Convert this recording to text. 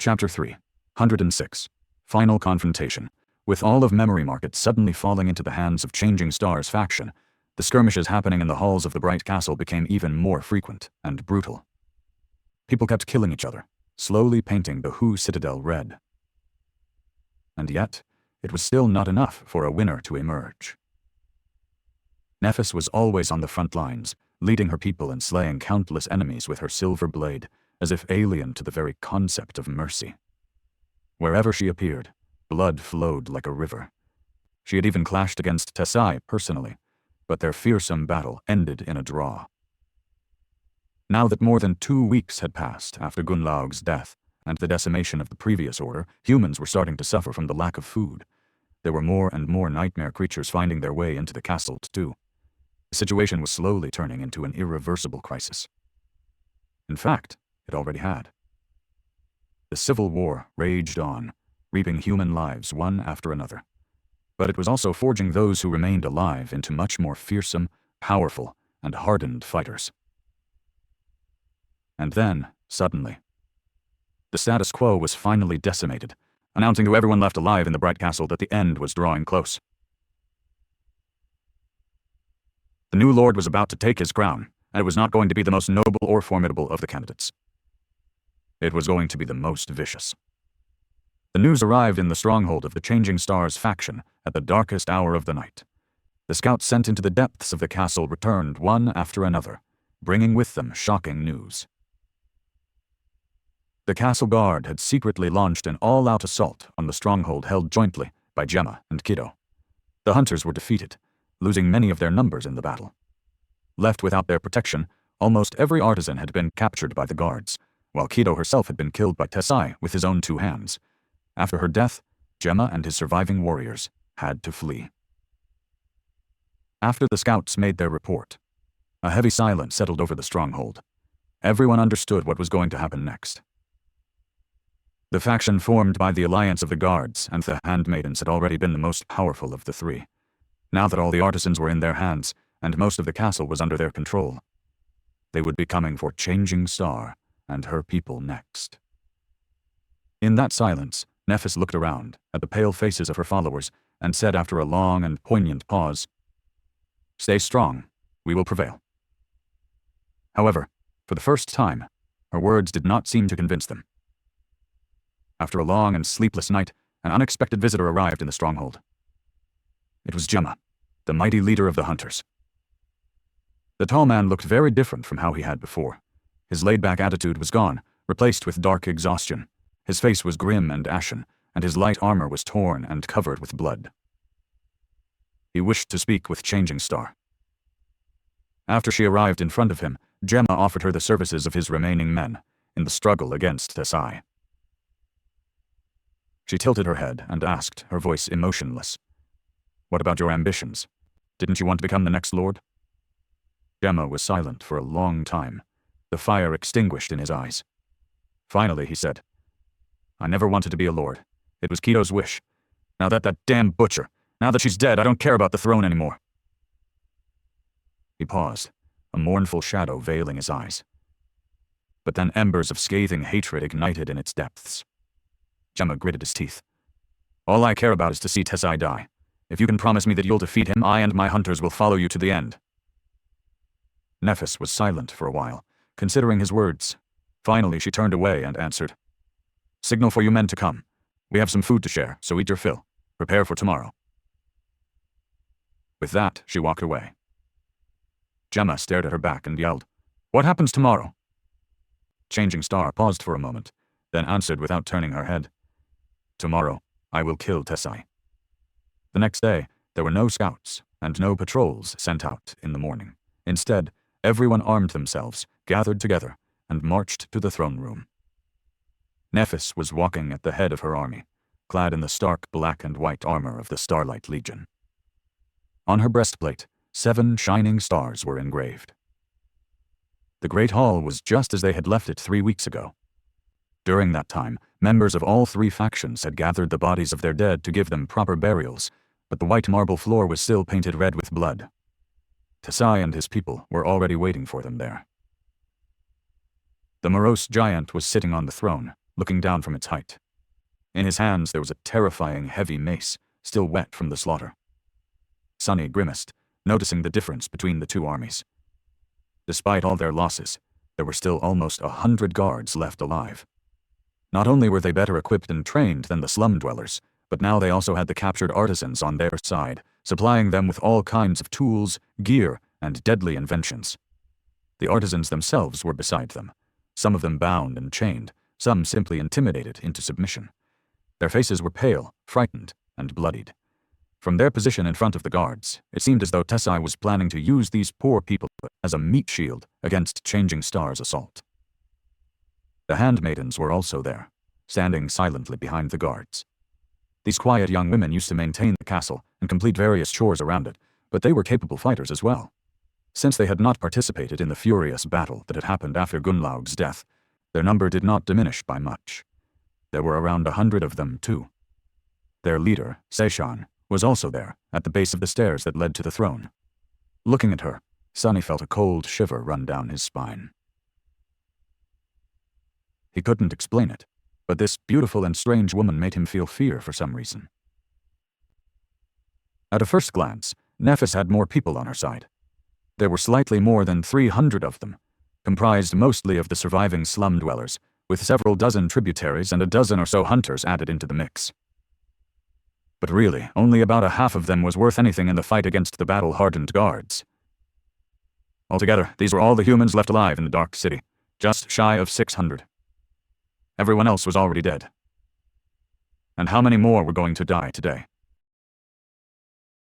Chapter 3. 106. Final Confrontation. With all of Memory Market suddenly falling into the hands of Changing Stars faction, the skirmishes happening in the halls of the Bright Castle became even more frequent and brutal. People kept killing each other, slowly painting the Hu Citadel red. And yet, it was still not enough for a winner to emerge. Nephis was always on the front lines, leading her people and slaying countless enemies with her silver blade, as if alien to the very concept of mercy. Wherever she appeared, blood flowed like a river. She had even clashed against Tessai personally, but their fearsome battle ended in a draw. Now that more than 2 weeks had passed after Gunlaug's death and the decimation of the previous order, humans were starting to suffer from the lack of food. There were more and more nightmare creatures finding their way into the castle too. The situation was slowly turning into an irreversible crisis. In fact, it already had. The civil war raged on, reaping human lives one after another. But it was also forging those who remained alive into much more fearsome, powerful, and hardened fighters. And then, suddenly, the status quo was finally decimated, announcing to everyone left alive in the Bright Castle that the end was drawing close. The new lord was about to take his crown, and it was not going to be the most noble or formidable of the candidates. It was going to be the most vicious. The news arrived in the stronghold of the Changing Stars faction at the darkest hour of the night. The scouts sent into the depths of the castle returned one after another, bringing with them shocking news. The castle guard had secretly launched an all-out assault on the stronghold held jointly by Gemma and Kido. The hunters were defeated, losing many of their numbers in the battle. Left without their protection, almost every artisan had been captured by the guards, while Kido herself had been killed by Tessai with his own 2 hands. After her death, Gemma and his surviving warriors had to flee. After the scouts made their report, a heavy silence settled over the stronghold. Everyone understood what was going to happen next. The faction formed by the alliance of the guards and the handmaidens had already been the most powerful of the 3. Now that all the artisans were in their hands, and most of the castle was under their control, they would be coming for Changing Star and her people next. In that silence, Nephis looked around at the pale faces of her followers and said after a long and poignant pause, "Stay strong, we will prevail." However, for the first time, her words did not seem to convince them. After a long and sleepless night, an unexpected visitor arrived in the stronghold. It was Gemma, the mighty leader of the hunters. The tall man looked very different from how he had before. His laid-back attitude was gone, replaced with dark exhaustion. His face was grim and ashen, and his light armor was torn and covered with blood. He wished to speak with Changing Star. After she arrived in front of him, Gemma offered her the services of his remaining men in the struggle against Tessai. She tilted her head and asked, her voice emotionless, "What about your ambitions? Didn't you want to become the next lord?" Gemma was silent for a long time, the fire extinguished in his eyes. Finally, he said, "I never wanted to be a lord. It was Kido's wish. Now that damn butcher, now that she's dead, I don't care about the throne anymore." He paused, a mournful shadow veiling his eyes. But then embers of scathing hatred ignited in its depths. Gemma gritted his teeth. "All I care about is to see Tessai die. If you can promise me that you'll defeat him, I and my hunters will follow you to the end." Nephis was silent for a while, considering his words. Finally, she turned away and answered, "Signal for you men to come. We have some food to share, so eat your fill. Prepare for tomorrow." With that, she walked away. Gemma stared at her back and yelled, "What happens tomorrow?" Changing Star paused for a moment, then answered without turning her head, "Tomorrow, I will kill Tessai." The next day, there were no scouts and no patrols sent out in the morning. Instead, everyone armed themselves, gathered together, and marched to the throne room. Nephis was walking at the head of her army, clad in the stark black and white armor of the Starlight Legion. On her breastplate, 7 shining stars were engraved. The Great Hall was just as they had left it 3 weeks ago. During that time, members of all 3 factions had gathered the bodies of their dead to give them proper burials, but the white marble floor was still painted red with blood. Tessai and his people were already waiting for them there. The morose giant was sitting on the throne, looking down from its height. In his hands there was a terrifying heavy mace, still wet from the slaughter. Sunny grimaced, noticing the difference between the two armies. Despite all their losses, there were still almost 100 guards left alive. Not only were they better equipped and trained than the slum dwellers, but now they also had the captured artisans on their side, supplying them with all kinds of tools, gear, and deadly inventions. The artisans themselves were beside them, some of them bound and chained, some simply intimidated into submission. Their faces were pale, frightened, and bloodied. From their position in front of the guards, it seemed as though Tessai was planning to use these poor people as a meat shield against Changing Star's assault. The handmaidens were also there, standing silently behind the guards. These quiet young women used to maintain the castle and complete various chores around it, but they were capable fighters as well. Since they had not participated in the furious battle that had happened after Gunnlaug's death, their number did not diminish by much. There were around 100 of them, too. Their leader, Seishan, was also there, at the base of the stairs that led to the throne. Looking at her, Sunny felt a cold shiver run down his spine. He couldn't explain it, but this beautiful and strange woman made him feel fear for some reason. At a first glance, Nephis had more people on her side. There were slightly more than 300 of them, comprised mostly of the surviving slum dwellers, with several dozen tributaries and a dozen or so hunters added into the mix. But really, only about a half of them was worth anything in the fight against the battle-hardened guards. Altogether, these were all the humans left alive in the Dark City, just shy of 600. Everyone else was already dead. And how many more were going to die today?